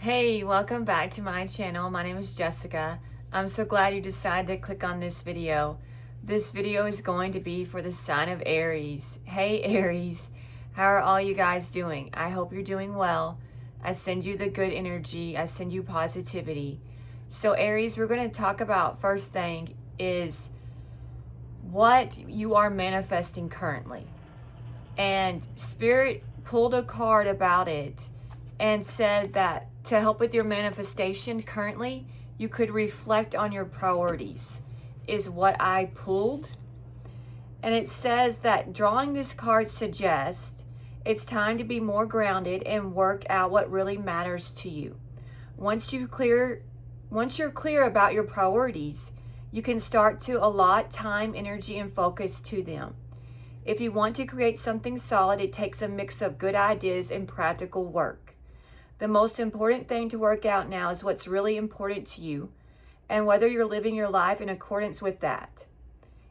Hey, welcome back to my channel. My name is Jessica. I'm so glad you decided to click on this video. This video is going to be for the sign of Aries. Hey Aries, how are all you guys doing? I hope you're doing well. I send you the good energy. I send you positivity. So Aries, we're going to talk about first thing is what you are manifesting currently. And Spirit pulled a card about it and said that to help with your manifestation currently, you could reflect on your priorities, is what I pulled. And it says that drawing this card suggests it's time to be more grounded and work out what really matters to you. Once you're clear about your priorities, you can start to allot time, energy, and focus to them. If you want to create something solid, it takes a mix of good ideas and practical work. The most important thing to work out now is what's really important to you and whether you're living your life in accordance with that.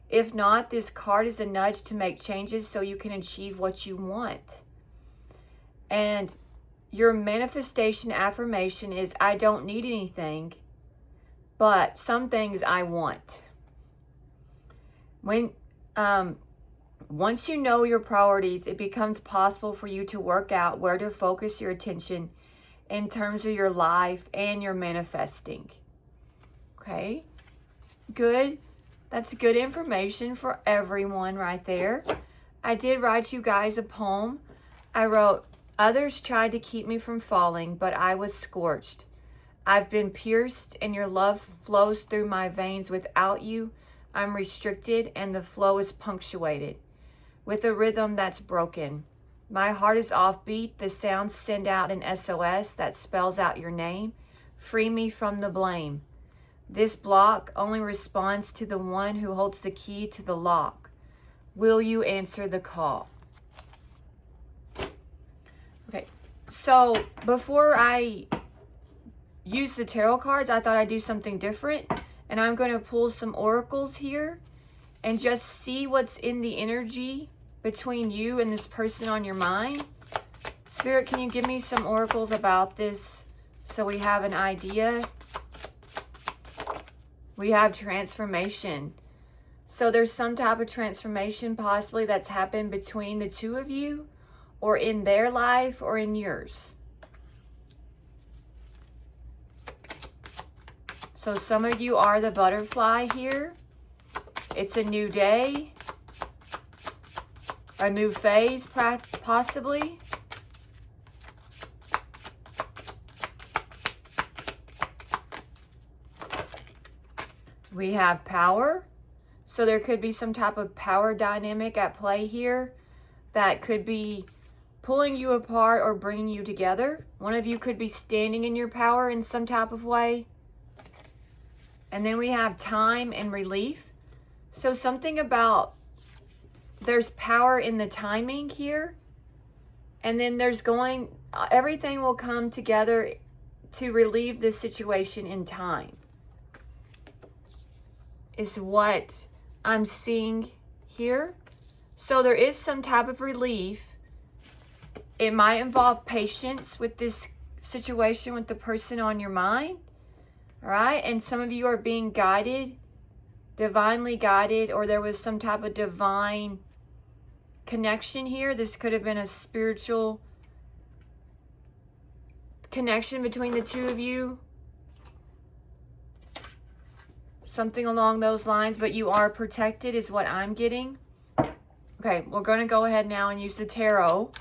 If not, this card is a nudge to make changes so you can achieve what you want. And your manifestation affirmation is, I don't need anything, but some things I want. Once you know your priorities, it becomes possible for you to work out where to focus your attention in terms of your life and your manifesting. Okay, good. That's good information for everyone right there. I did write you guys a poem. I wrote, others tried to keep me from falling, but I was scorched. I've been pierced and your love flows through my veins. Without you, I'm restricted and the flow is punctuated with a rhythm that's broken. My heart is offbeat. The sounds send out an SOS that spells out your name. Free me from the blame. This block only responds to the one who holds the key to the lock. Will you answer the call? Okay, so before I use the tarot cards, I thought I'd do something different. And I'm going to pull some oracles here and just see what's in the energy between you and this person on your mind. Spirit, can you give me some oracles about this so we have an idea? We have transformation. So there's some type of transformation possibly that's happened between the two of you, or in their life or in yours. So some of you are the butterfly here. It's a new day. A new phase, possibly. We have power. So there could be some type of power dynamic at play here that could be pulling you apart or bringing you together. One of you could be standing in your power in some type of way. And then we have time and relief. So something about there's power in the timing here. And then there's everything will come together to relieve this situation in time. Is what I'm seeing here. So there is some type of relief. It might involve patience with this situation with the person on your mind. All right, and some of you are being guided, divinely guided, or there was some type of divine connection here. This could have been a spiritual connection between the two of you. Something along those lines, but you are protected is what I'm getting. Okay, we're going to go ahead now and use the tarot.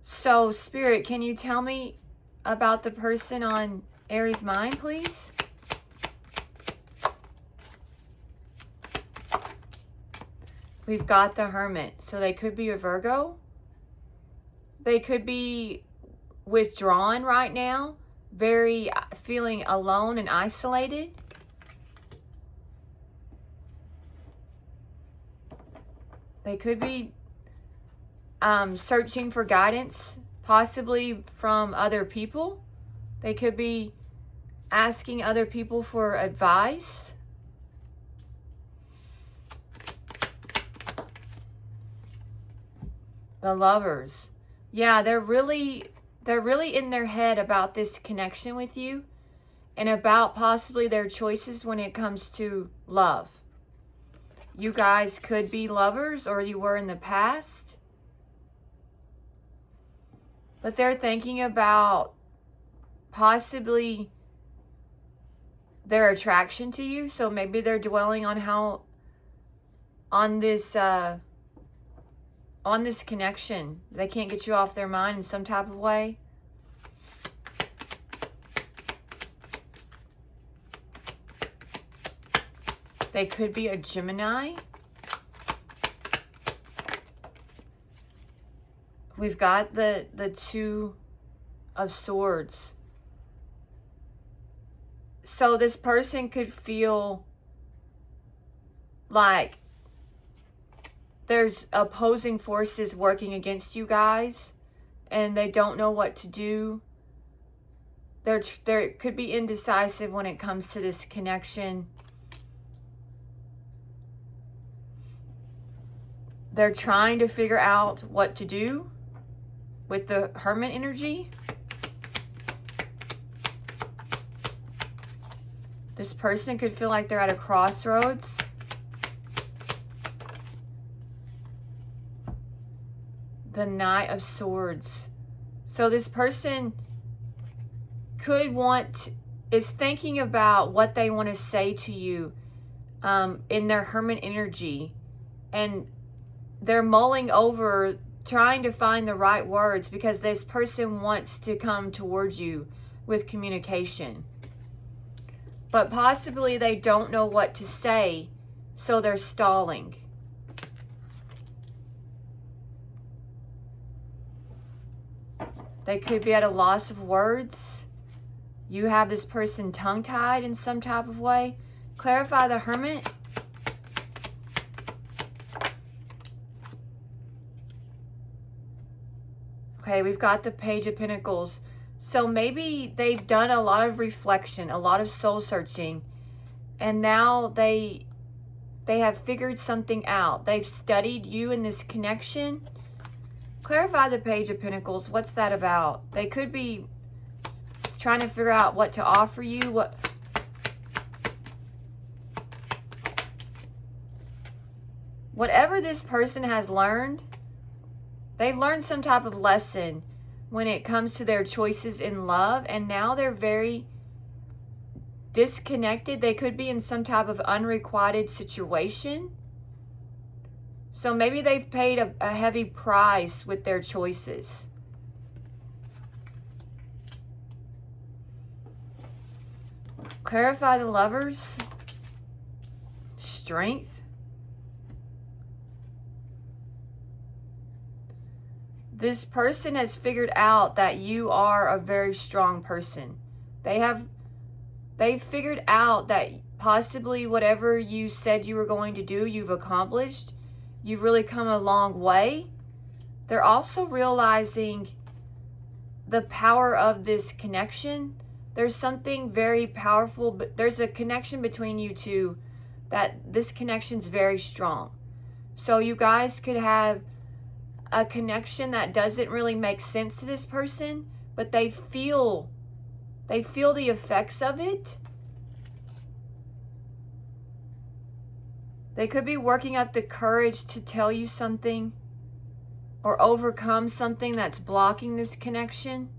So, Spirit, can you tell me about the person on Aries' mind, please? We've got the Hermit. So they could be a Virgo. They could be withdrawn right now, very feeling alone and isolated. They could be searching for guidance, possibly from other people. They could be asking other people for advice. The Lovers. Yeah, they're really they're really in their head about this connection with you and about possibly their choices when it comes to love. You guys could be lovers, or you were in the past. But they're thinking about possibly their attraction to you. So maybe they're dwelling on this connection. They can't get you off their mind in some type of way. They could be a Gemini. We've got the Two of Swords. So this person could feel like there's opposing forces working against you guys and they don't know what to do. They could be indecisive when it comes to this connection. They're trying to figure out what to do with the Hermit energy. This person could feel like they're at a crossroads. The Knight of Swords. So this person is thinking about what they want to say to you in their Hermit energy. And they're mulling over, trying to find the right words, because this person wants to come towards you with communication. But possibly they don't know what to say, so they're stalling. They could be at a loss of words. You have this person tongue-tied in some type of way. Clarify the Hermit. Okay, we've got the Page of Pentacles. So maybe they've done a lot of reflection, a lot of soul searching, and now they have figured something out. They've studied you in this connection. Clarify the Page of Pentacles. What's that about? They could be trying to figure out what to offer you. Whatever this person has learned, they've learned some type of lesson when it comes to their choices in love, and now they're very disconnected. They could be in some type of unrequited situation. So maybe they've paid a heavy price with their choices. Clarify the Lovers. Strength. This person has figured out that you are a very strong person. They've figured out that possibly whatever you said you were going to do, you've accomplished. You've really come a long way. They're also realizing the power of this connection. There's something very powerful, but there's a connection between you two that this connection's very strong. So you guys could have a connection that doesn't really make sense to this person, but they feel the effects of it. They could be working up the courage to tell you something or overcome something that's blocking this connection.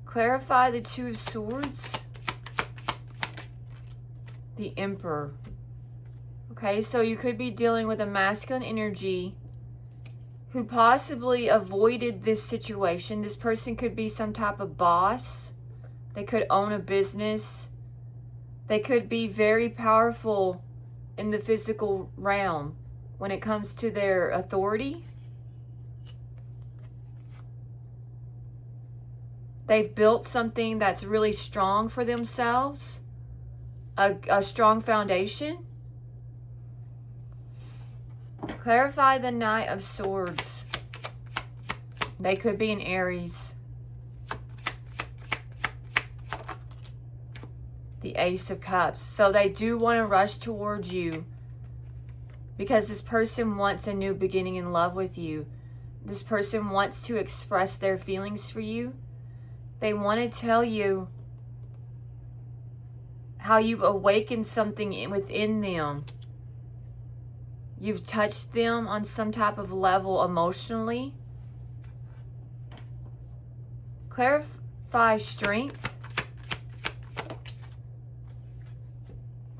Clarify the Two of Swords. The Emperor. Okay, so you could be dealing with a masculine energy who possibly avoided this situation. This person could be some type of boss. They could own a business. They could be very powerful in the physical realm when it comes to their authority. They've built something that's really strong for themselves, a strong foundation. Clarify the Knight of Swords. They could be an Aries. The Ace of Cups. So they do want to rush towards you. because this person wants a new beginning in love with you. This person wants to express their feelings for you. They want to tell you how you've awakened something within them. You've touched them on some type of level emotionally. Clarify strength.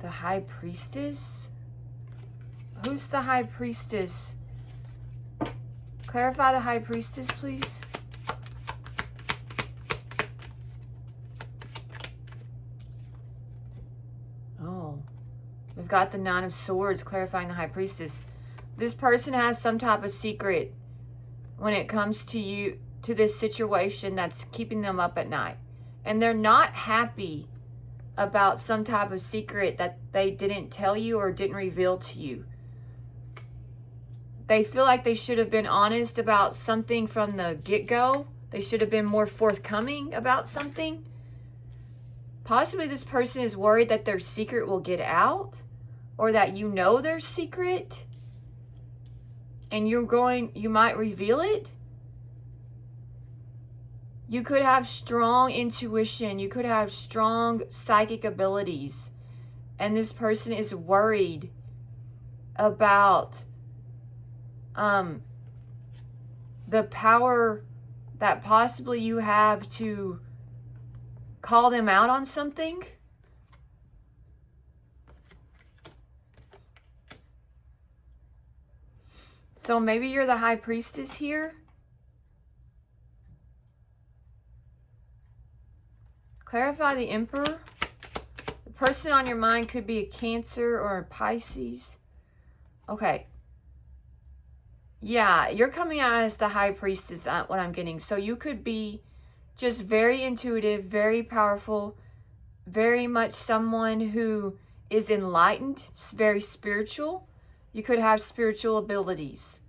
The High Priestess. Who's the High Priestess? Clarify the High Priestess, please. Oh, we've got the Nine of Swords clarifying the High Priestess. This person has some type of secret when it comes to you, to this situation that's keeping them up at night. And they're not happy about some type of secret that they didn't tell you or didn't reveal to you. They feel like they should have been honest about something from the get-go. They should have been more forthcoming about something. Possibly this person is worried that their secret will get out, or that you know their secret and you might reveal it. You could have strong intuition. You could have strong psychic abilities. And this person is worried about the power that possibly you have to call them out on something. So maybe you're the High Priestess here. Clarify the Emperor. The person on your mind could be a Cancer or a Pisces. Okay. Yeah, you're coming out as the High Priestess, what I'm getting. So you could be just very intuitive, very powerful, very much someone who is enlightened, very spiritual. You could have spiritual abilities.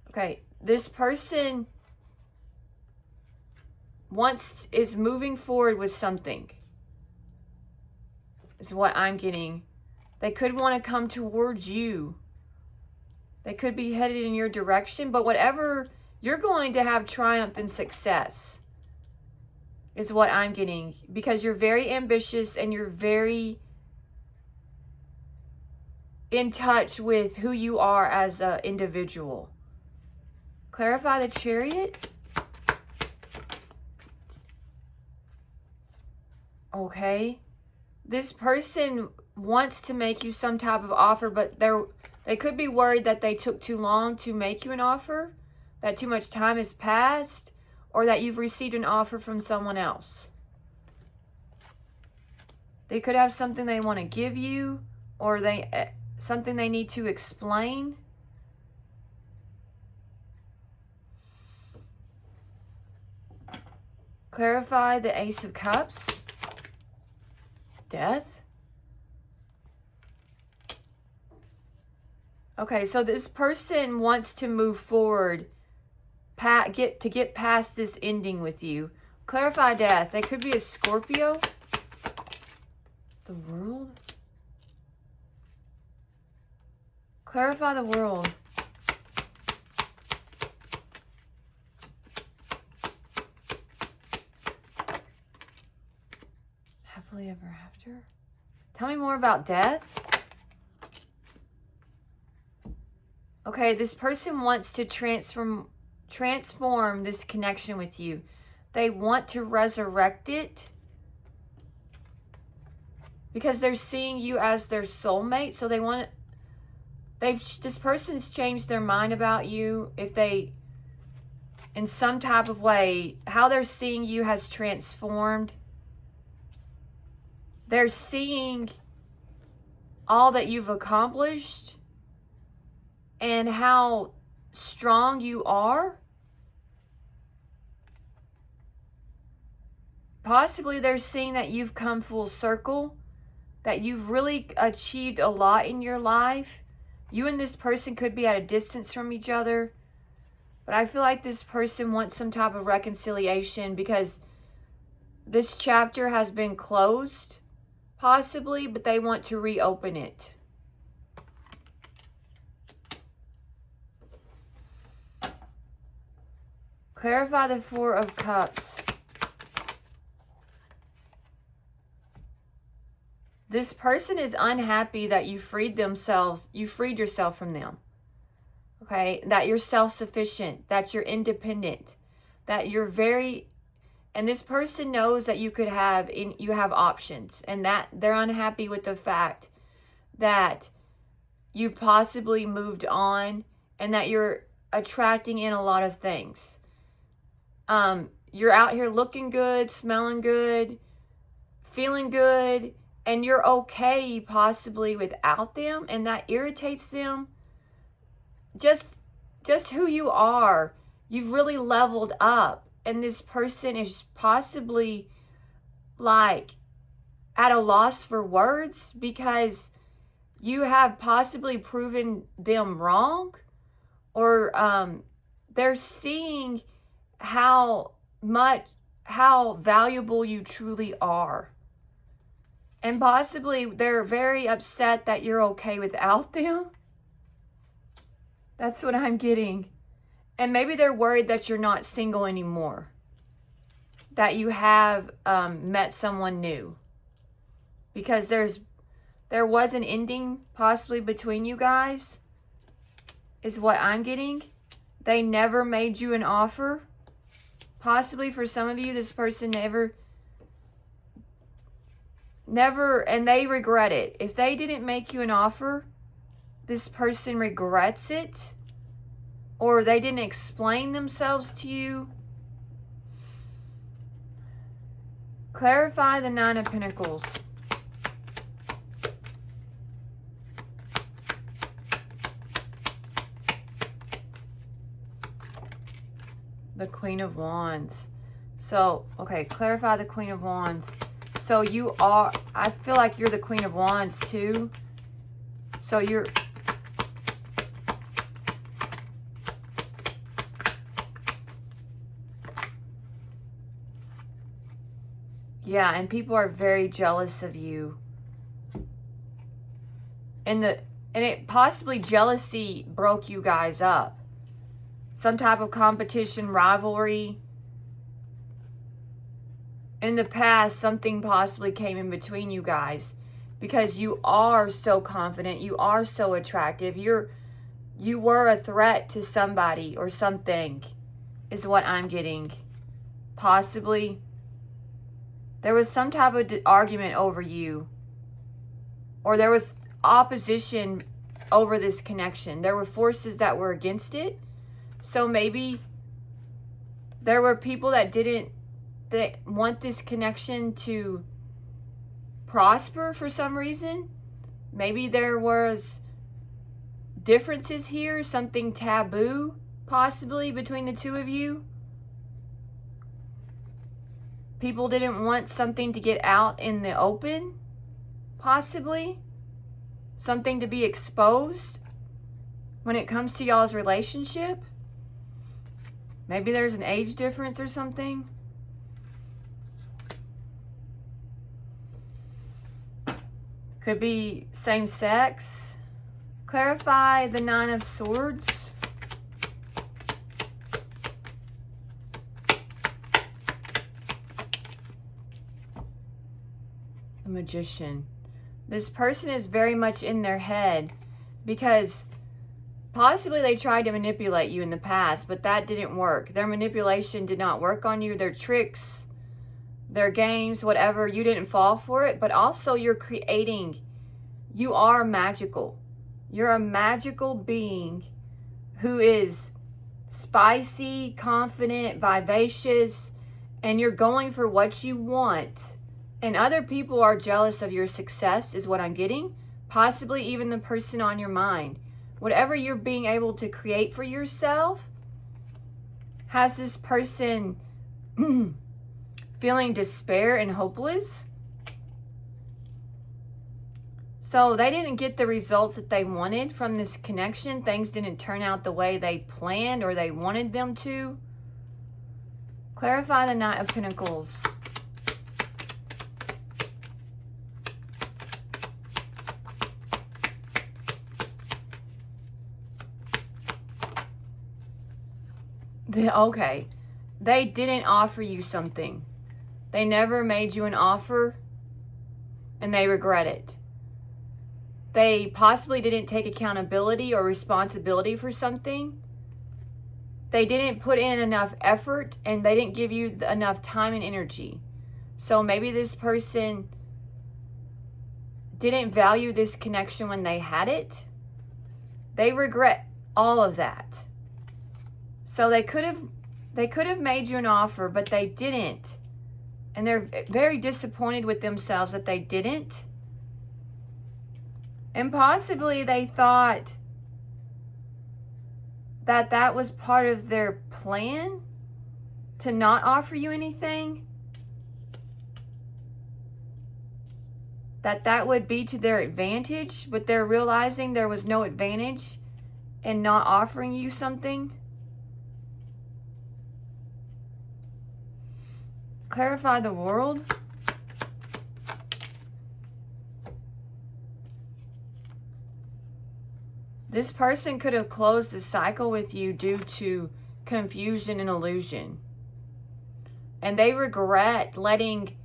Okay, this person is moving forward with something, is what I'm getting. They could want to come towards you. They could be headed in your direction, but whatever, you're going to have triumph and success, is what I'm getting, because you're very ambitious and you're very in touch with who you are as an individual. Clarify the Chariot. Okay. This person wants to make you some type of offer, but they could be worried that they took too long to make you an offer, that too much time has passed, or that you've received an offer from someone else. They could have something they want to give you, or something they need to explain. Clarify the Ace of Cups. Death. Okay, so this person wants to move forward, get past this ending with you. Clarify Death. They could be a Scorpio. The World. Clarify the World. Happily ever after. Tell me more about Death. Okay, this person wants to transform this connection with you. They want to resurrect it because they're seeing you as their soulmate. So this person's changed their mind about you. If they, in some type of way, how they're seeing you has transformed. They're seeing all that you've accomplished and how strong you are. Possibly they're seeing that you've come full circle, that you've really achieved a lot in your life. You and this person could be at a distance from each other, but I feel like this person wants some type of reconciliation because this chapter has been closed, possibly, but they want to reopen it. Clarify the Four of Cups. This person is unhappy that you freed yourself from them. Okay? That you're self-sufficient, that you're independent, that you're and this person knows that you have options, and that they're unhappy with the fact that you've possibly moved on and that you're attracting in a lot of things. You're out here looking good, smelling good, feeling good, and you're okay possibly without them, and that irritates them. Just who you are. You've really leveled up, and this person is possibly like at a loss for words because you have possibly proven them wrong, or they're seeing how valuable you truly are. And possibly they're very upset that you're okay without them. That's what I'm getting. And maybe they're worried that you're not single anymore. That you have met someone new. Because there was an ending possibly between you guys, is what I'm getting. They never made you an offer. Possibly for some of you, this person never, and they regret it. If they didn't make you an offer, this person regrets it, or they didn't explain themselves to you. Clarify the Nine of Pentacles. The Queen of Wands. So, okay, clarify the Queen of Wands. So I feel like you're the Queen of Wands too. So yeah, and people are very jealous of you. And it possibly jealousy broke you guys up. Some type of competition, rivalry. In the past, something possibly came in between you guys because you are so confident, you are so attractive. You were a threat to somebody or something, is what I'm getting. Possibly there was some type of argument over you, or there was opposition over this connection. There were forces that were against it. So maybe there were people that want this connection to prosper for some reason. Maybe there was differences here, something taboo possibly between the two of you. People didn't want something to get out in the open, possibly. Something to be exposed when it comes to y'all's relationship. Maybe there's an age difference or something. Could be same sex. Clarify the Nine of Swords. The Magician. This person is very much in their head because possibly they tried to manipulate you in the past, but that didn't work. Their manipulation did not work on you. Their tricks, their games, whatever, you didn't fall for it. But also you're creating. You are magical. You're a magical being who is spicy, confident, vivacious, and you're going for what you want. And other people are jealous of your success, is what I'm getting. Possibly even the person on your mind. Whatever you're being able to create for yourself, has this person feeling despair and hopeless. So they didn't get the results that they wanted from this connection. Things didn't turn out the way they planned or they wanted them to. Clarify the Knight of Pentacles. Okay. they didn't offer you something. They never made you an offer, and they regret it. They possibly didn't take accountability or responsibility for something. They didn't put in enough effort, and they didn't give you enough time and energy. So maybe this person didn't value this connection when they had it. They regret all of that. So they could have made you an offer, but they didn't. And they're very disappointed with themselves that they didn't. And possibly they thought that that was part of their plan to not offer you anything. That would be to their advantage, but they're realizing there was no advantage in not offering you something. Clarify the world. This person could have closed the cycle with you due to confusion and illusion. And they regret letting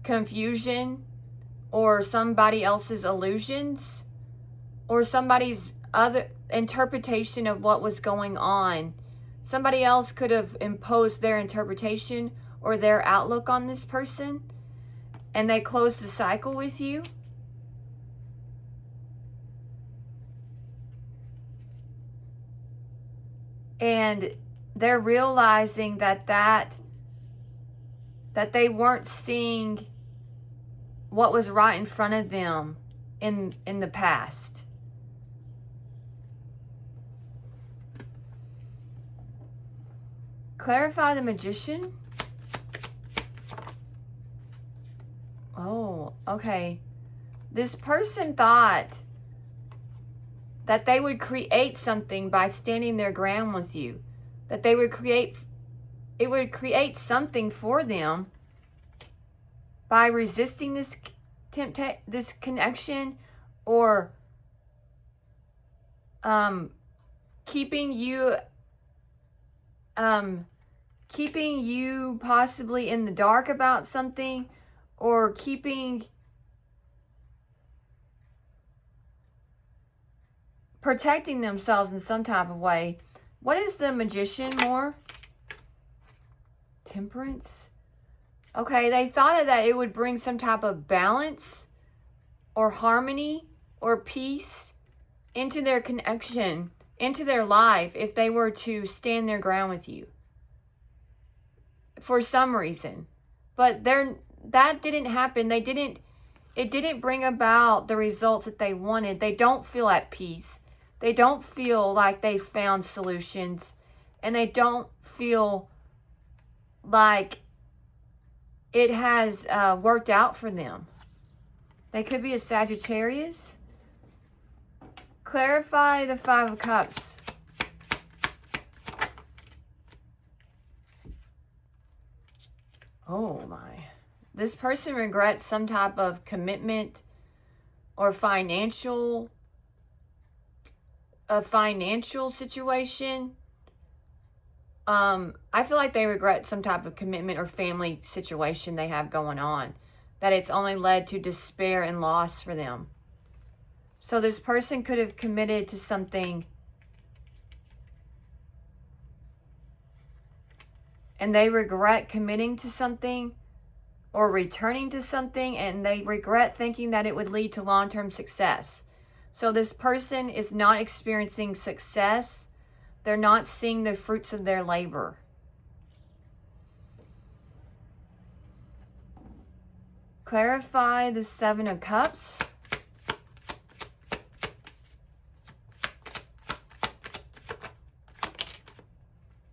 confusion or somebody else's illusions or somebody's other interpretation of what was going on. Somebody else could have imposed their interpretation or their outlook on this person, and they closed the cycle with you. And they're realizing that they weren't seeing what was right in front of them in the past. Clarify the Magician. Oh, okay. This person thought that they would create something by standing their ground with you. That they would create, it would create something for them by resisting this connection, or keeping you possibly in the dark about something, or protecting themselves in some type of way. What is the Magician more? Temperance. Okay, they thought that it would bring some type of balance or harmony or peace into their connection, into their life, if they were to stand their ground with you for some reason. But that didn't happen. It didn't bring about the results that they wanted. They don't feel at peace. They don't feel like they found solutions, and they don't feel like it has worked out for them. They could be a Sagittarius. Clarify the Five of Cups. Oh my. This person regrets some type of commitment or a financial situation. I feel like they regret some type of commitment or family situation they have going on, that it's only led to despair and loss for them. So this person could have committed to something and they regret committing to something or returning to something, and they regret thinking that it would lead to long-term success. So this person is not experiencing success. They're not seeing the fruits of their labor. Clarify the Seven of Cups.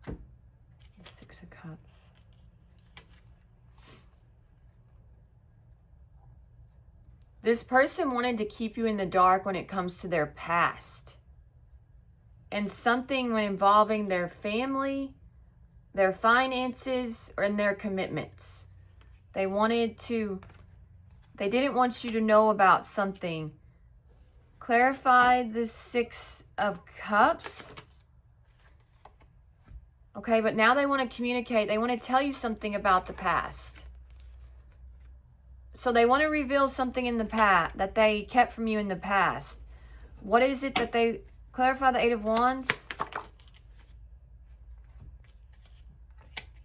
The Six of Cups. This person wanted to keep you in the dark when it comes to their past. And something when involving their family, their finances, and their commitments. They didn't want you to know about something. Clarify the Six of Cups. Okay, but now they want to communicate. They want to tell you something about the past. So they want to reveal something in the past that they kept from you in the past. What is it that they... Clarify the Eight of Wands.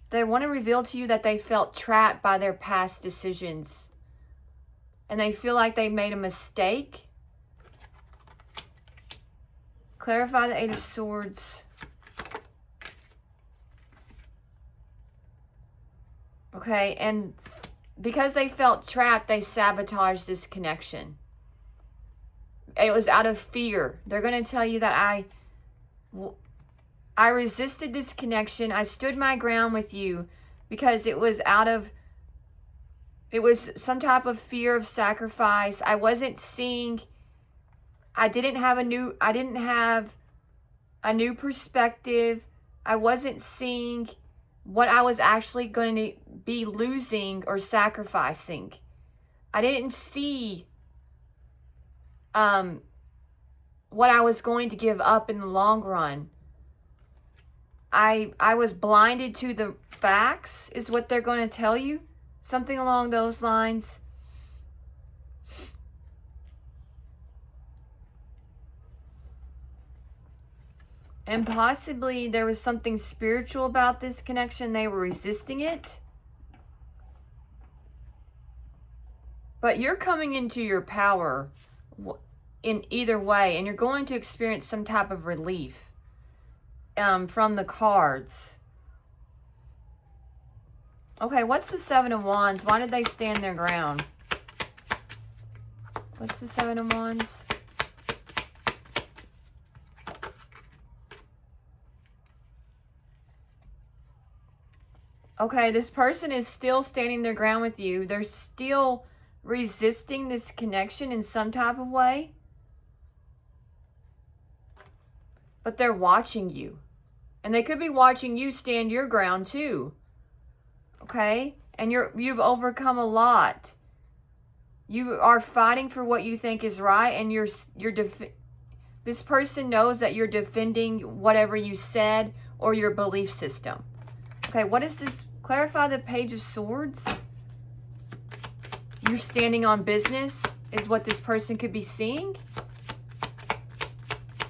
They want to reveal to you that they felt trapped by their past decisions. And they feel like they made a mistake. Clarify the Eight of Swords. Okay, and because they felt trapped, they sabotaged this connection. It was out of fear. They're going to tell you that I resisted this connection. I stood my ground with you because it was some type of fear of sacrifice. I wasn't seeing, I didn't have a new perspective. I wasn't seeing what I was actually going to be losing or sacrificing. I didn't see what I was going to give up in the long run. I was blinded to the facts, is what they're going to tell you. Something along those lines. And possibly there was something spiritual about this connection. They were resisting it. But you're coming into your power in either way, and you're going to experience some type of relief from the cards. Okay, what's the Seven of Wands? Why did they stand their ground? What's the Seven of Wands? Okay, this person is still standing their ground with you. They're still resisting this connection in some type of way. But they're watching you. And they could be watching you stand your ground too. Okay? And you've overcome a lot. You are fighting for what you think is right, and this person knows that you're defending whatever you said or your belief system. Okay, what is this? Clarify the Page of Swords. You're standing on business is what this person could be seeing.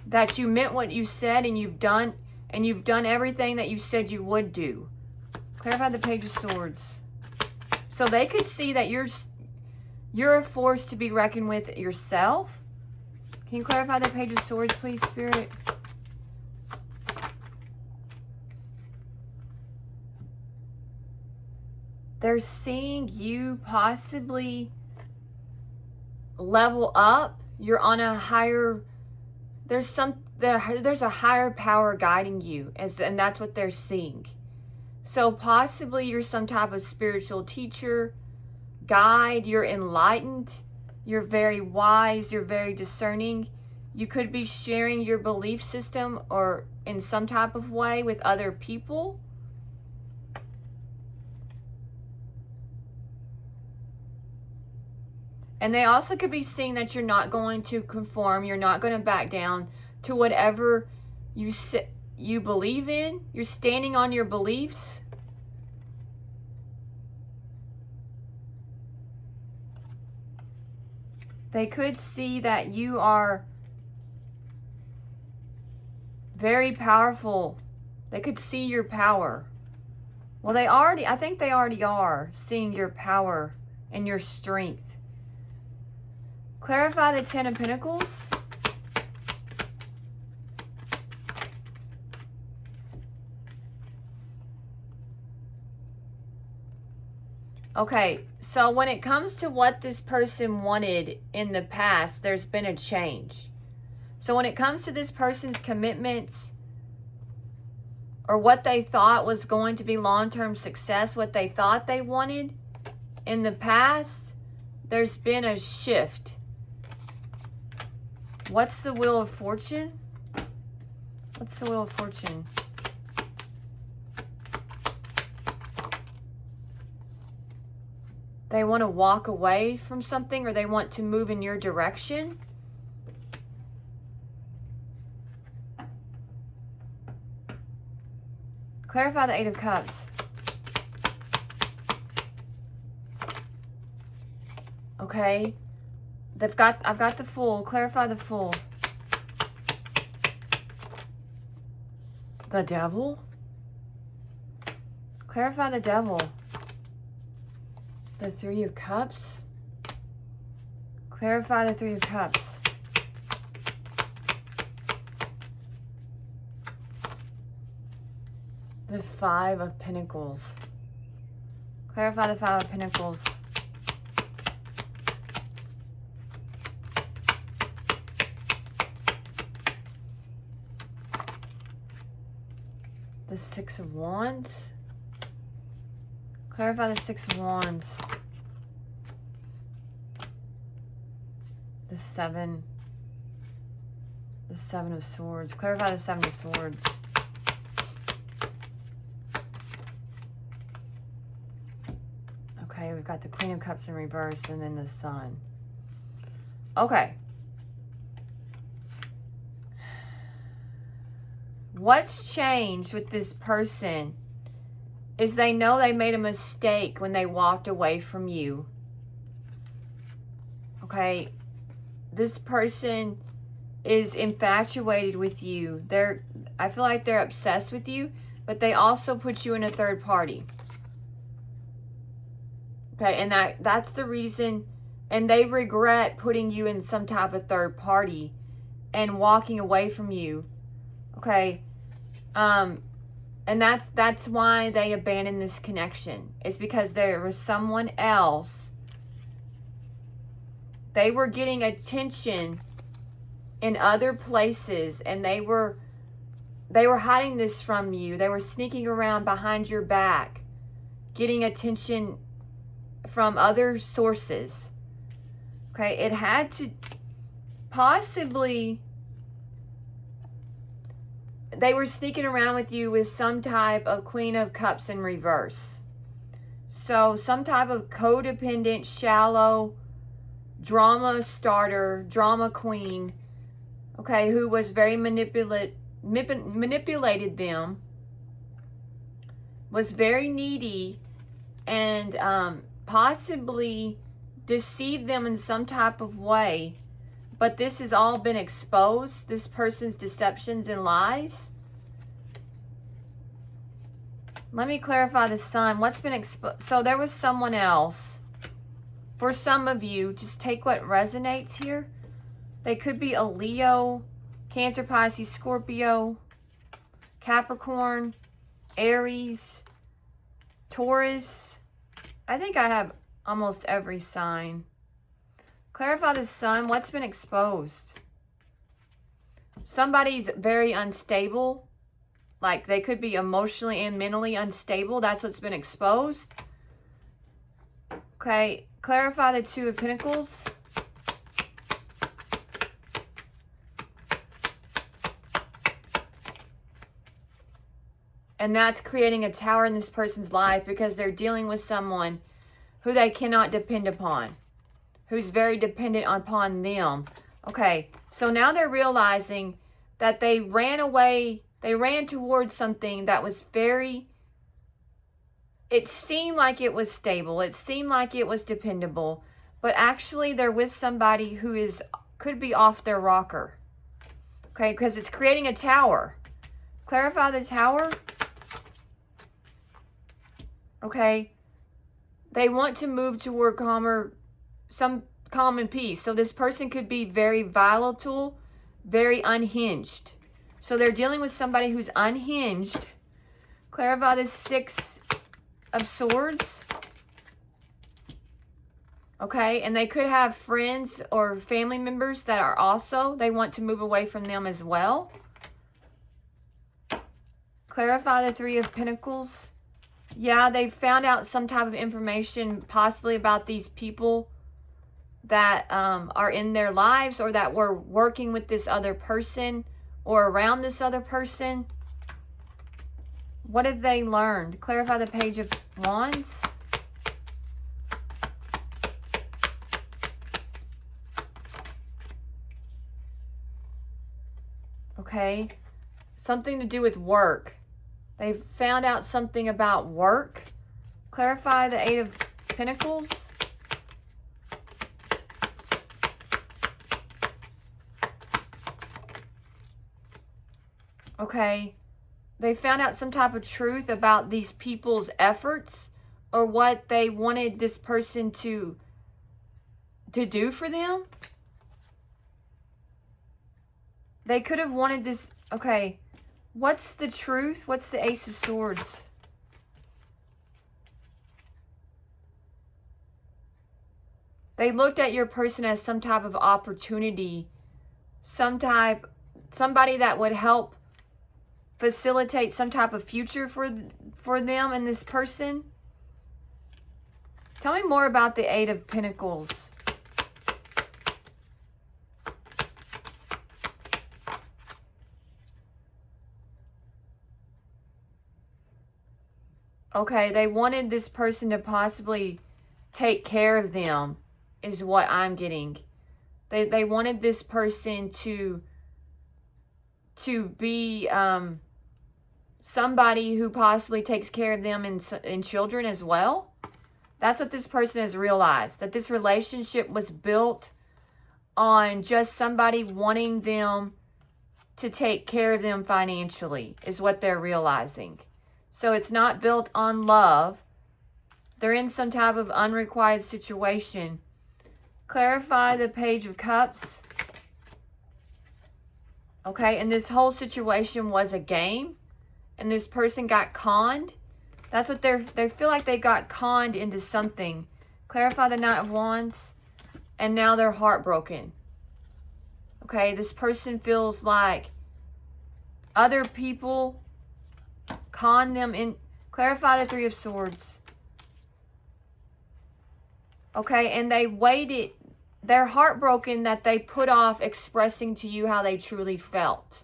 That you meant what you said, and you've done everything that you said you would do. Clarify the Page of Swords. So they could see that you're a force to be reckoned with yourself. Can you clarify the Page of Swords, please, Spirit? They're seeing you possibly level up. You're on a higher, there's a higher power guiding you, and that's what they're seeing. So possibly you're some type of spiritual teacher, guide, you're enlightened, you're very wise, you're very discerning. You could be sharing your belief system or in some type of way with other people. And they also could be seeing that you're not going to conform, you're not going to back down to whatever you believe in. You're standing on your beliefs. They could see that you are very powerful. They could see your power. Well, I think they already are seeing your power and your strength. Clarify the Ten of Pentacles. Okay, so when it comes to what this person wanted in the past, there's been a change. So when it comes to this person's commitments or what they thought was going to be long-term success, what they thought they wanted in the past, there's been a shift. What's the Wheel of Fortune? What's the Wheel of Fortune? They want to walk away from something, or they want to move in your direction. Clarify the Eight of Cups. Okay. I've got the Fool. Clarify the Fool. The Devil? Clarify the Devil. The Three of Cups. Clarify the Three of Cups. The Five of Pentacles. Clarify the Five of Pentacles. The Six of Wands. Clarify the Six of Wands. The Seven of Swords. Clarify the Seven of Swords. Okay, we've got the Queen of Cups in reverse and then the Sun. Okay. What's changed with this person is they know they made a mistake when they walked away from you. Okay? This person is infatuated with you. I feel like they're obsessed with you, but they also put you in a third party. Okay, and that's the reason, and they regret putting you in some type of third party and walking away from you. Okay, and that's why they abandoned this connection. It's because there was someone else. They were getting attention in other places, and they were hiding this from you. They were sneaking around behind your back, getting attention from other sources. Okay, it had to possibly, they were sneaking around with you with some type of Queen of Cups in reverse. So some type of codependent, shallow, drama starter, drama queen, okay, who was very manipulated them, was very needy, and possibly deceived them in some type of way. But this has all been exposed, this person's deceptions and lies. Let me clarify the Sun. What's been exposed? So there was someone else. For some of you, just take what resonates here. They could be a Leo, Cancer, Pisces, Scorpio, Capricorn, Aries, Taurus. I think I have almost every sign. Clarify the Sun. What's been exposed? Somebody's very unstable. Like they could be emotionally and mentally unstable. That's what's been exposed. Okay. Clarify the Two of Pentacles. And that's creating a tower in this person's life because they're dealing with someone who they cannot depend upon, who's very dependent upon them. Okay, so now they're realizing that they ran away, they ran towards something that was very, it seemed like it was stable, it seemed like it was dependable, but actually they're with somebody who could be off their rocker. Okay, because it's creating a tower. Clarify the Tower. Okay, they want to move toward some calm and peace. So this person could be very volatile, very unhinged. So they're dealing with somebody who's unhinged. Clarify the Six of Swords. Okay, and they could have friends or family members that are also, they want to move away from them as well. Clarify the Three of Pentacles. Yeah, they found out some type of information possibly about these people that are in their lives or that were working with this other person or around this other person. What have they learned? Clarify the Page of Wands. Okay. Something to do with work. They found out something about work. Clarify the Eight of Pentacles. Okay. They found out some type of truth about these people's efforts or what they wanted this person to do for them. They could have wanted this. Okay. What's the truth? What's the Ace of Swords? They looked at your person as some type of opportunity, somebody that would help facilitate some type of future for them and this person. Tell me more about the Eight of Pentacles. Okay, they wanted this person to possibly take care of them, is what I'm getting. They wanted this person to be somebody who possibly takes care of them and children as well. That's what this person has realized, that this relationship was built on just somebody wanting them to take care of them financially, is what they're realizing. So it's not built on love. They're in some type of unrequited situation. Clarify the Page of Cups. Okay, and this whole situation was a game, and this person got conned. That's what they feel like they got conned into something. Clarify the Knight of Wands, and now they're heartbroken. Okay, this person feels like other people con them in. Clarify the Three of Swords. Okay, and they waited. They're heartbroken that they put off expressing to you how they truly felt.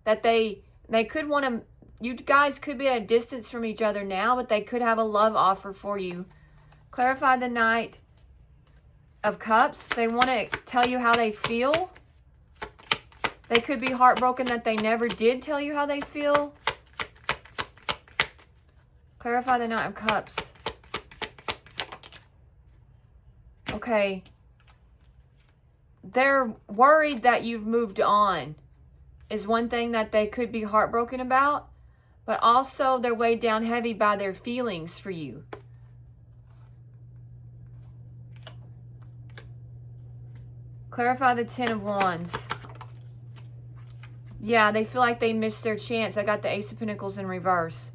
That they could want to, you guys could be at a distance from each other now, but they could have a love offer for you. Clarify the Knight of Cups. They want to tell you how they feel. They could be heartbroken that they never did tell you how they feel. Clarify the Knight of Cups. Okay. They're worried that you've moved on is one thing that they could be heartbroken about. But also they're weighed down heavy by their feelings for you. Clarify the Ten of Wands. Yeah, they feel like they missed their chance. I got the Ace of Pentacles in reverse.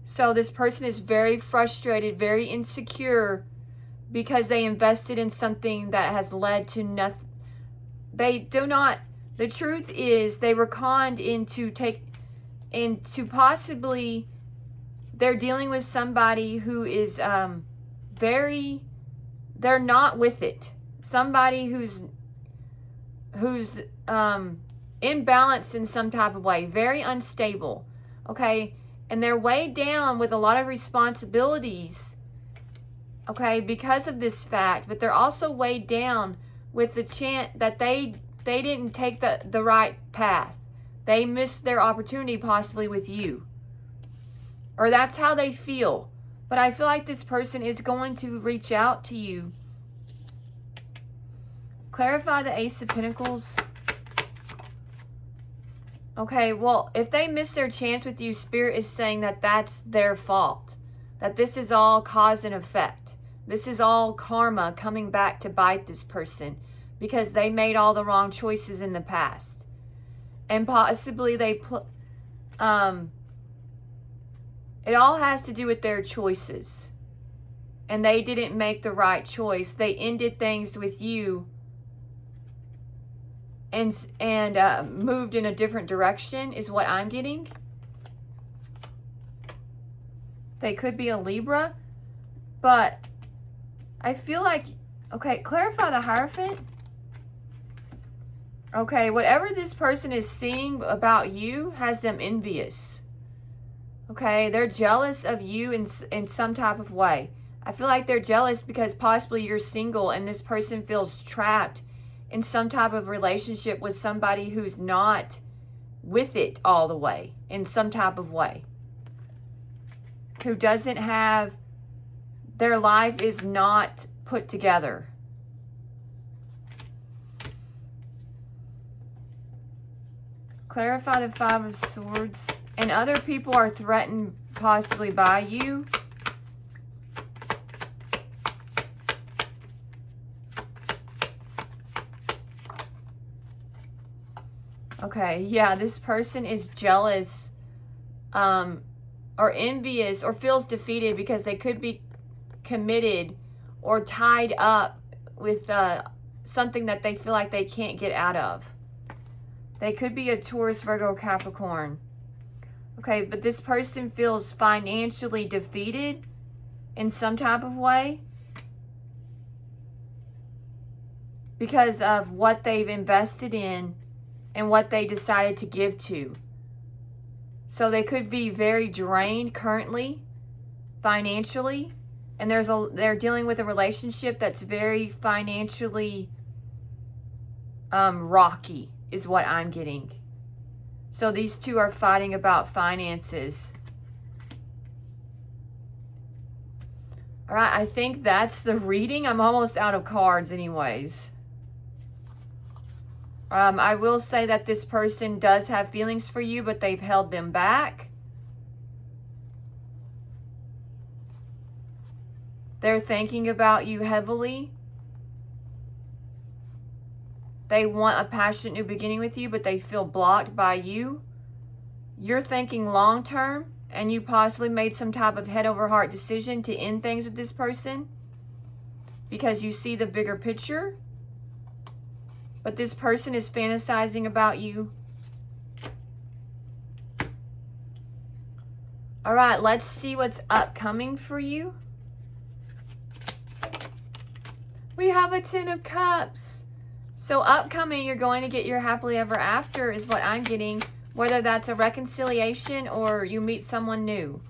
So this person is very frustrated, very insecure because they invested in something that has led to nothing. They do not, the truth is they were conned into possibly, they're dealing with somebody who is they're not with it. Somebody who's imbalanced in some type of way, very unstable, okay? And they're weighed down with a lot of responsibilities, okay, because of this fact, but they're also weighed down with the chance that they didn't take the right path. They missed their opportunity possibly with you. Or that's how they feel. But I feel like this person is going to reach out to you. Clarify the Ace of Pentacles. Okay, well, if they miss their chance with you, Spirit is saying that that's their fault. That this is all cause and effect. This is all karma coming back to bite this person because they made all the wrong choices in the past. And possibly they put, it all has to do with their choices. And they didn't make the right choice. They ended things with you and moved in a different direction is what I'm getting. They could be a Libra, but I feel like, okay, clarify the Hierophant. Okay, whatever this person is seeing about you has them envious. Okay, they're jealous of you in some type of way. I feel like they're jealous because possibly you're single and this person feels trapped in some type of relationship with somebody who's not with it all the way in some type of way. who doesn't have, their life is not put together. Clarify the Five of Swords. And other people are threatened possibly by you. Okay, yeah, this person is jealous or envious or feels defeated because they could be committed or tied up with something that they feel like they can't get out of. They could be a Taurus, Virgo, Capricorn. Okay, but this person feels financially defeated in some type of way because of what they've invested in and what they decided to give to. So they could be very drained currently, financially, and they're dealing with a relationship that's very financially rocky, is what I'm getting. So these two are fighting about finances. All right, I think that's the reading. I'm almost out of cards anyways. I will say that this person does have feelings for you, but they've held them back. They're thinking about you heavily. They want a passionate new beginning with you, but they feel blocked by you. You're thinking long term, and you possibly made some type of head over heart decision to end things with this person because you see the bigger picture. But this person is fantasizing about you. All right, let's see what's upcoming for you. We have a Ten of Cups. So upcoming, you're going to get your happily ever after is what I'm getting. Whether that's a reconciliation or you meet someone new.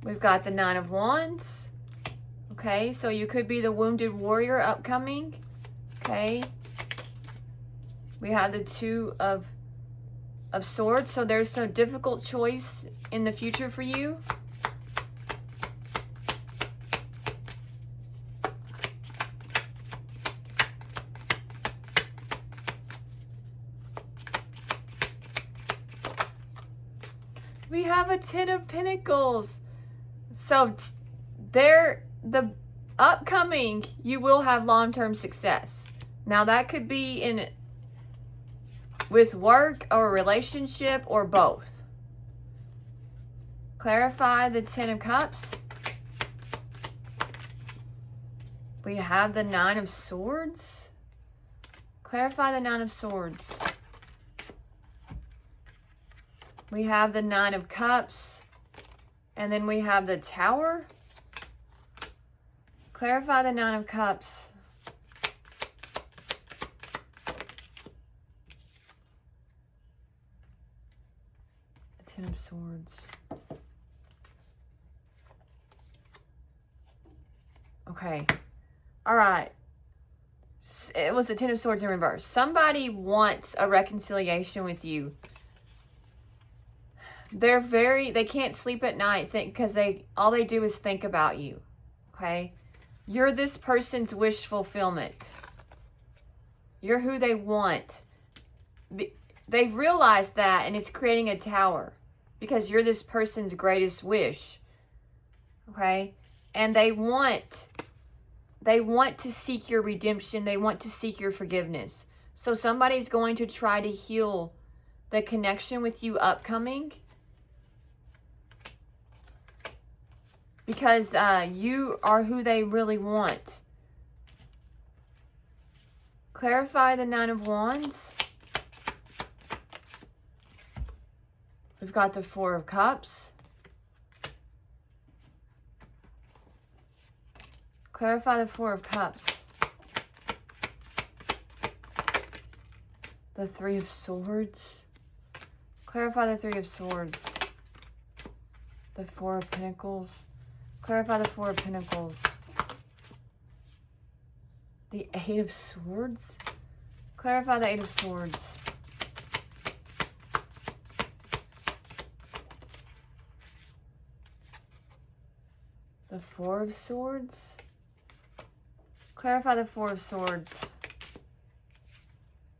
We've got the Nine of Wands. Okay, so you could be the wounded warrior upcoming. Okay. We have the Two of Swords. So there's some difficult choice in the future for you. We have a Ten of Pentacles. So the upcoming, you will have long-term success. Now that could be with work or a relationship or both. Clarify the Ten of Cups. We have the Nine of Swords. Clarify the Nine of Swords. We have the Nine of Cups. And then we have the Tower. Clarify the Nine of Cups. The Ten of Swords. Okay. All right. It was the Ten of Swords in reverse. Somebody wants a reconciliation with you. They can't sleep at night because all they do is think about you. Okay? You're this person's wish fulfillment. You're who they want. They've realized that, and it's creating a tower because you're this person's greatest wish. Okay? And they want to seek your redemption. They want to seek your forgiveness. So somebody's going to try to heal the connection with you upcoming. Because you are who they really want. Clarify the Nine of Wands. We've got the Four of Cups. Clarify the Four of Cups. The Three of Swords. Clarify the Three of Swords. The Four of Pentacles. Clarify the Four of Pentacles. The Eight of Swords. Clarify the Eight of Swords. The Four of Swords. Clarify the Four of Swords.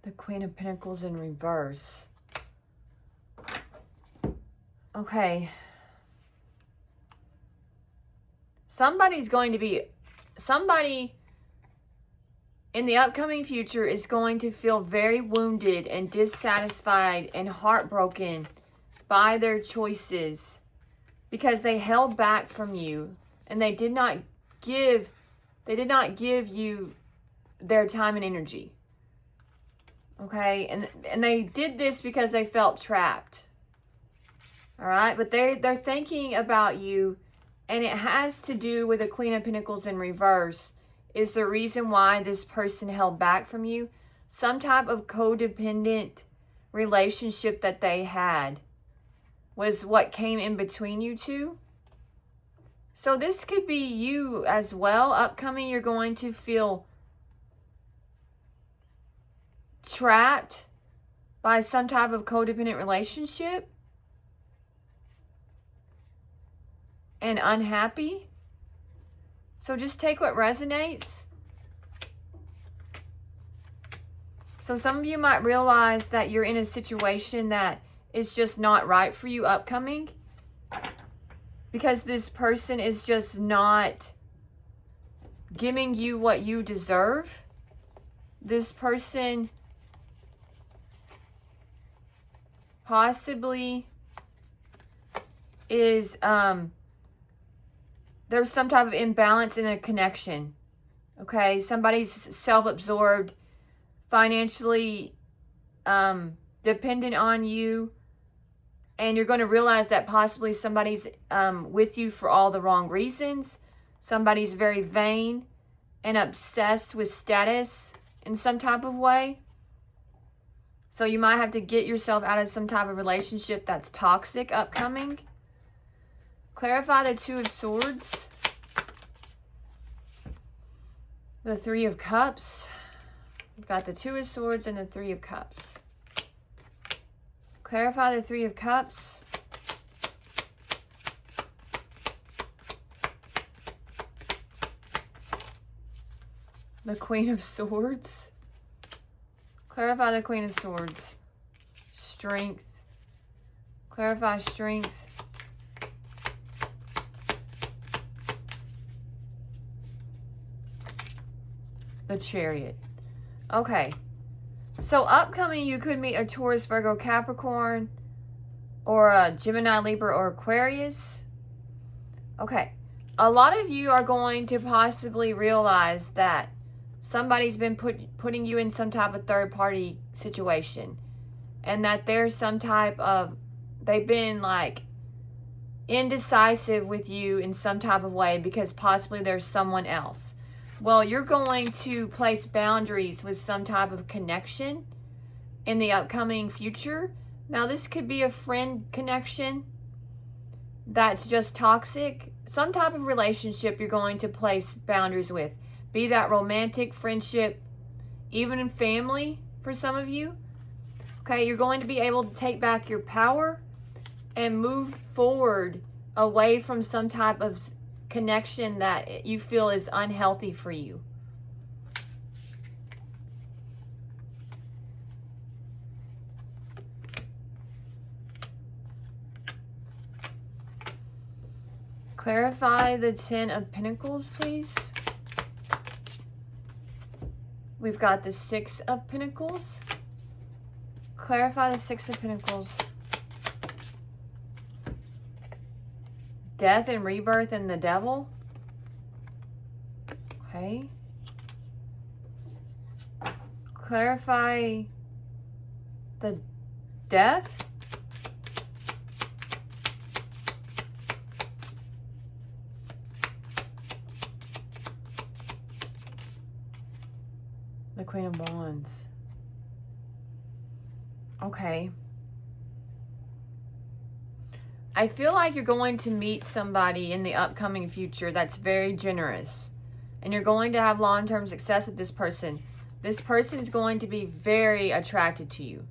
The Queen of Pentacles in reverse. Okay. Somebody in the upcoming future is going to feel very wounded and dissatisfied and heartbroken by their choices because they held back from you and they did not give you their time and energy. Okay? And they did this because they felt trapped. All right? But they're thinking about you, and it has to do with the Queen of Pentacles in reverse. Is the reason why this person held back from you. Some type of codependent relationship that they had was what came in between you two. So this could be you as well. Upcoming, you're going to feel trapped by some type of codependent relationship and unhappy. So just take what resonates. So some of you might realize that you're in a situation that is just not right for you upcoming, because this person is just not giving you what you deserve. This person possibly is there's some type of imbalance in a connection. Okay, somebody's self-absorbed, financially dependent on you, and you're going to realize that possibly somebody's with you for all the wrong reasons. Somebody's very vain and obsessed with status in some type of way. So you might have to get yourself out of some type of relationship that's toxic upcoming. Clarify the Two of Swords. The Three of Cups. We've got the Two of Swords and the Three of Cups. Clarify the Three of Cups. The Queen of Swords. Clarify the Queen of Swords. Strength. Clarify strength. The Chariot. Okay. So upcoming, you could meet a Taurus, Virgo, Capricorn, or a Gemini, Libra, or Aquarius. Okay. A lot of you are going to possibly realize that somebody's been putting you in some type of third-party situation, and that there's some type of, they've been like indecisive with you in some type of way because possibly there's someone else. Well, you're going to place boundaries with some type of connection in the upcoming future. Now, this could be a friend connection that's just toxic. Some type of relationship you're going to place boundaries with. Be that romantic, friendship, even in family for some of you. Okay, you're going to be able to take back your power and move forward away from some type of connection that you feel is unhealthy for you. Clarify the Ten of Pentacles, please. We've got the Six of Pentacles. Clarify the Six of Pentacles. Death and rebirth and the devil. Okay. Clarify the death. The Queen of Wands. Okay. I feel like you're going to meet somebody in the upcoming future that's very generous. And you're going to have long-term success with this person. This person is going to be very attracted to you.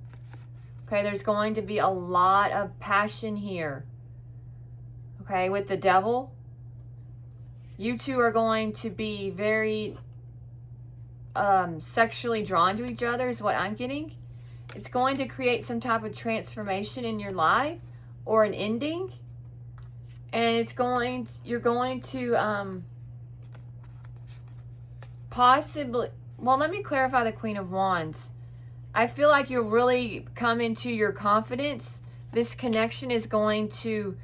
Okay, there's going to be a lot of passion here. Okay, with the devil. You two are going to be very sexually drawn to each other is what I'm getting. It's going to create some type of transformation in your life or an ending. And you're going to possibly, well, let me clarify the Queen of Wands. I feel like you'll really come into your confidence. This connection is going to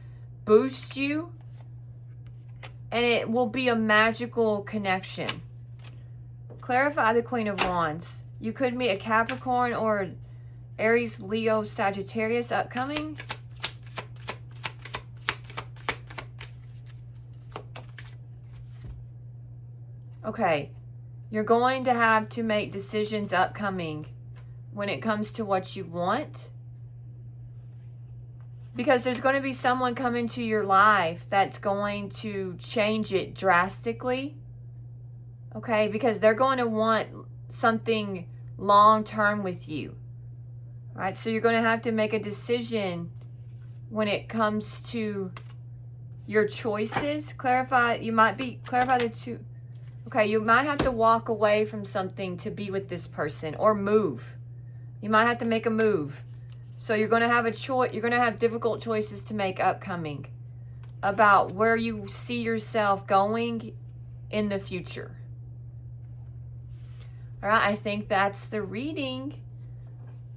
boost you, and it will be a magical connection. Clarify the Queen of Wands. You could meet a Capricorn or Aries, Leo, Sagittarius upcoming. Okay, you're going to have to make decisions upcoming when it comes to what you want. Because there's going to be someone come into your life that's going to change it drastically. Okay, because they're going to want something long-term with you. All right, so you're going to have to make a decision when it comes to your choices. Clarify the two. Okay, you might have to walk away from something to be with this person or move. You might have to make a move. So you're going to have a choice. You're going to have difficult choices to make upcoming about where you see yourself going in the future. All right, I think that's the reading.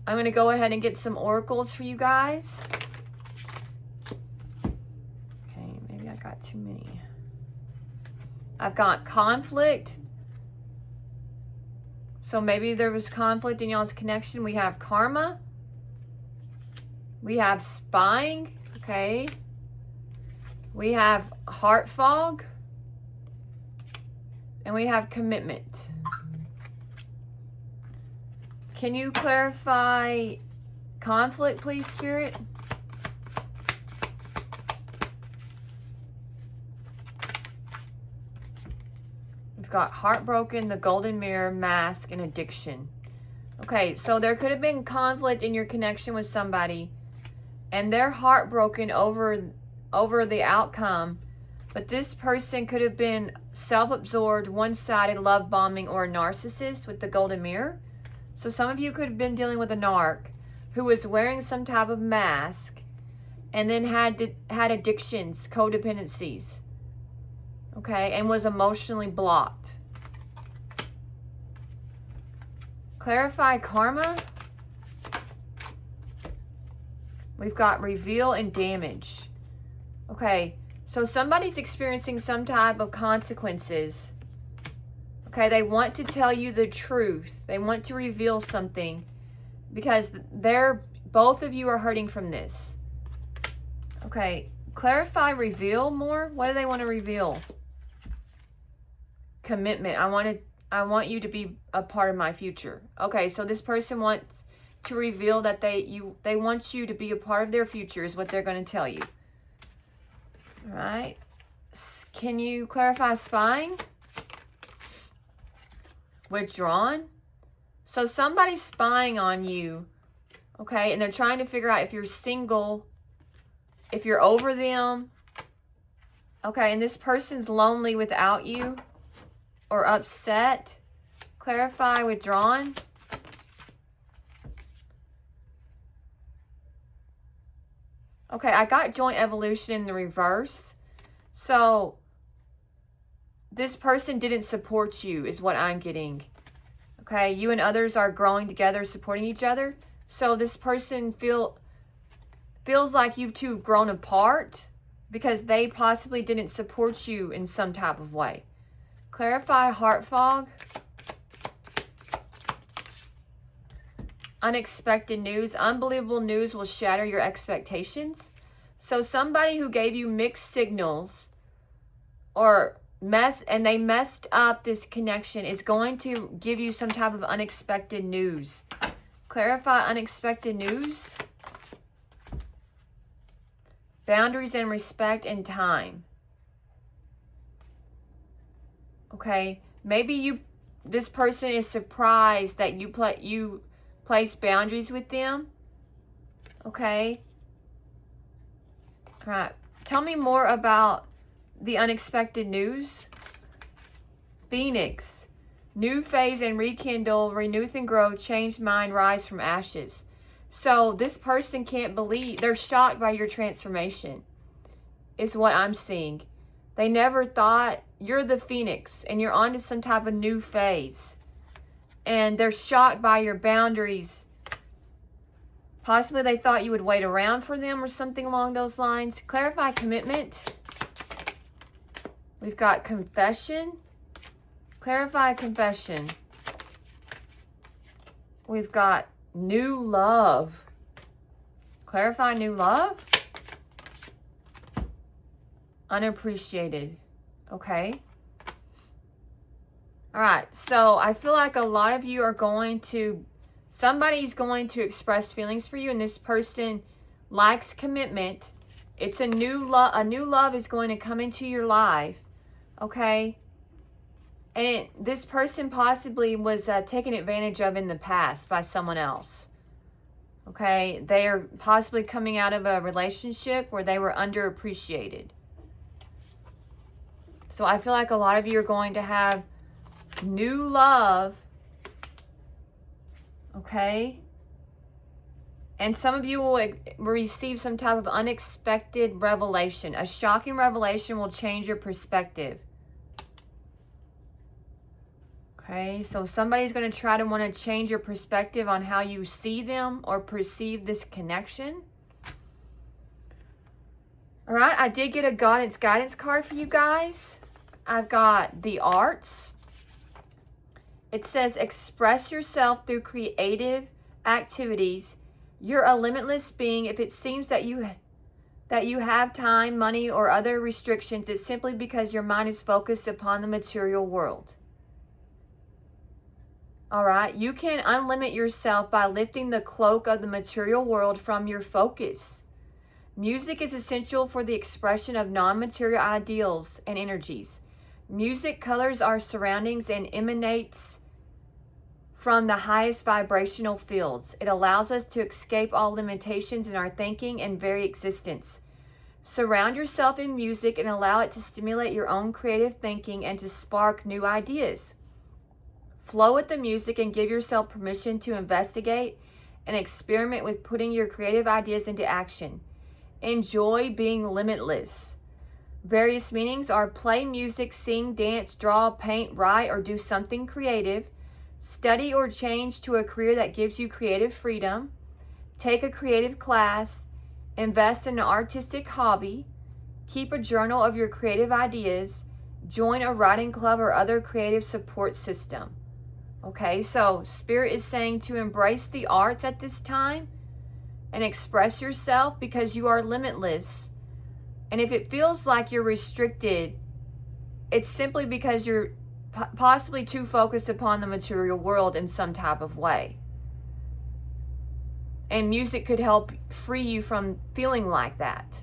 I'm going to go ahead and get some oracles for you guys. Okay, maybe I got too many. I've got conflict. So maybe there was conflict in y'all's connection. We have karma. We have spying. Okay. We have heart fog. And we have commitment. Can you clarify conflict, please, Spirit? We've got heartbroken, the golden mirror, mask, and addiction. Okay, so there could have been conflict in your connection with somebody, and they're heartbroken over the outcome, but this person could have been self-absorbed, one-sided, love bombing, or a narcissist with the golden mirror. So some of you could have been dealing with a narc who was wearing some type of mask and then had addictions, codependencies, okay, and was emotionally blocked. Clarify karma. We've got reveal and damage. Okay, so somebody's experiencing some type of consequences. Okay, they want to tell you the truth. They want to reveal something because both of you are hurting from this. Okay, clarify, reveal more. What do they want to reveal? Commitment. I want you to be a part of my future. Okay, so this person wants to reveal that they want you to be a part of their future is what they're going to tell you. All right. Can you clarify spying? Withdrawn. So somebody's spying on you, okay, and they're trying to figure out if you're single, if you're over them, okay, and this person's lonely without you or upset. Clarify, withdrawn. Okay, I got joint evolution in the reverse. So this person didn't support you is what I'm getting. Okay, you and others are growing together, supporting each other. So this person feels like you two have grown apart because they possibly didn't support you in some type of way. Clarify heart fog. Unexpected news. Unbelievable news will shatter your expectations. So somebody who gave you mixed signals or they messed up this connection is going to give you some type of unexpected news. Clarify unexpected news. Boundaries and respect and time. Okay, maybe this person is surprised that you place boundaries with them. Okay. All right. Tell me more about the unexpected news. Phoenix. New phase and rekindle, renew and grow, change mind, rise from ashes. So this person can't believe, they're shocked by your transformation, is what I'm seeing. They never thought, you're the Phoenix and you're on to some type of new phase. And they're shocked by your boundaries. Possibly they thought you would wait around for them or something along those lines. Clarify commitment. We've got confession. Clarify confession. We've got new love. Clarify new love. Unappreciated. Okay. All right. So I feel like a lot of you are going to, somebody's going to express feelings for you, and this person likes commitment. It's a new love. A new love is going to come into your life. Okay. And this person possibly was taken advantage of in the past by someone else. Okay. They are possibly coming out of a relationship where they were underappreciated. So I feel like a lot of you are going to have new love. Okay. And some of you will receive some type of unexpected revelation. A shocking revelation will change your perspective. Okay, so somebody's going to try to want to change your perspective on how you see them or perceive this connection. All right, I did get a guidance card for you guys. I've got the arts. It says, express yourself through creative activities. You're a limitless being. If it seems that you have time, money, or other restrictions, it's simply because your mind is focused upon the material world. All right, you can unlimit yourself by lifting the cloak of the material world from your focus. Music is essential for the expression of non-material ideals and energies. Music colors our surroundings and emanates from the highest vibrational fields. It allows us to escape all limitations in our thinking and very existence. Surround yourself in music and allow it to stimulate your own creative thinking and to spark new ideas. Flow with the music and give yourself permission to investigate and experiment with putting your creative ideas into action. Enjoy being limitless. Various meanings are play music, sing, dance, draw, paint, write, or do something creative. Study or change to a career that gives you creative freedom. Take a creative class. Invest in an artistic hobby. Keep a journal of your creative ideas. Join a writing club or other creative support system. Okay, so Spirit is saying to embrace the arts at this time and express yourself because you are limitless. And if it feels like you're restricted, it's simply because you're possibly too focused upon the material world in some type of way. And music could help free you from feeling like that.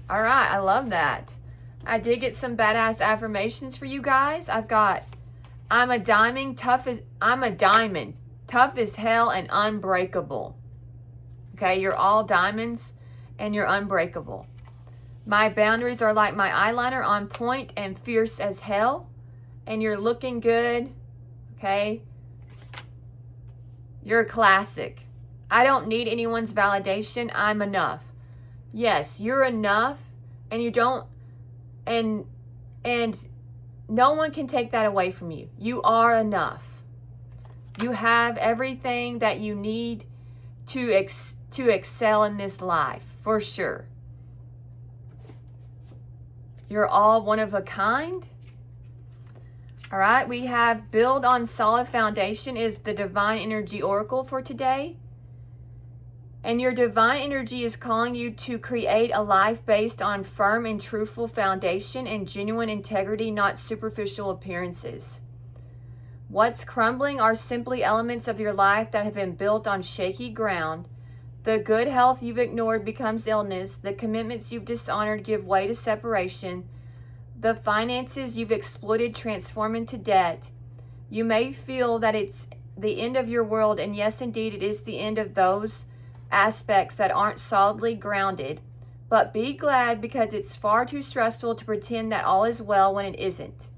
All right, I love that. I did get some badass affirmations for you guys. I've got, I'm a diamond, tough as hell and unbreakable. Okay, you're all diamonds and you're unbreakable. My boundaries are like my eyeliner, on point and fierce as hell. And you're looking good. Okay. You're a classic. I don't need anyone's validation. I'm enough. Yes, you're enough. And you don't, and no one can take that away from you. You are enough. You have everything that you need to excel in this life, for sure. You're all one of a kind. All right, we have build on solid foundation is the divine energy oracle for today. And your divine energy is calling you to create a life based on firm and truthful foundation and genuine integrity, not superficial appearances. What's crumbling are simply elements of your life that have been built on shaky ground. The good health you've ignored becomes illness. The commitments you've dishonored give way to separation. The finances you've exploited transform into debt. You may feel that it's the end of your world, and yes, indeed, it is the end of those aspects that aren't solidly grounded. But be glad, because it's far too stressful to pretend that all is well when it isn't.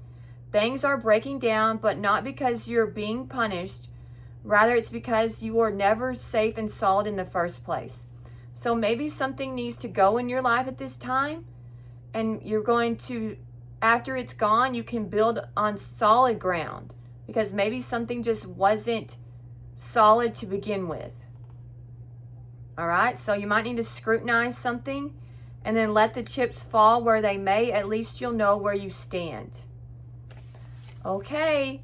Things are breaking down, but not because you're being punished. Rather, it's because you were never safe and solid in the first place. So maybe something needs to go in your life at this time, and you're going to, after it's gone, you can build on solid ground, because maybe something just wasn't solid to begin with. All right, so you might need to scrutinize something and then let the chips fall where they may. At least you'll know where you stand. Okay,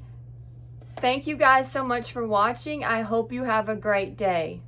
thank you guys so much for watching. I hope you have a great day.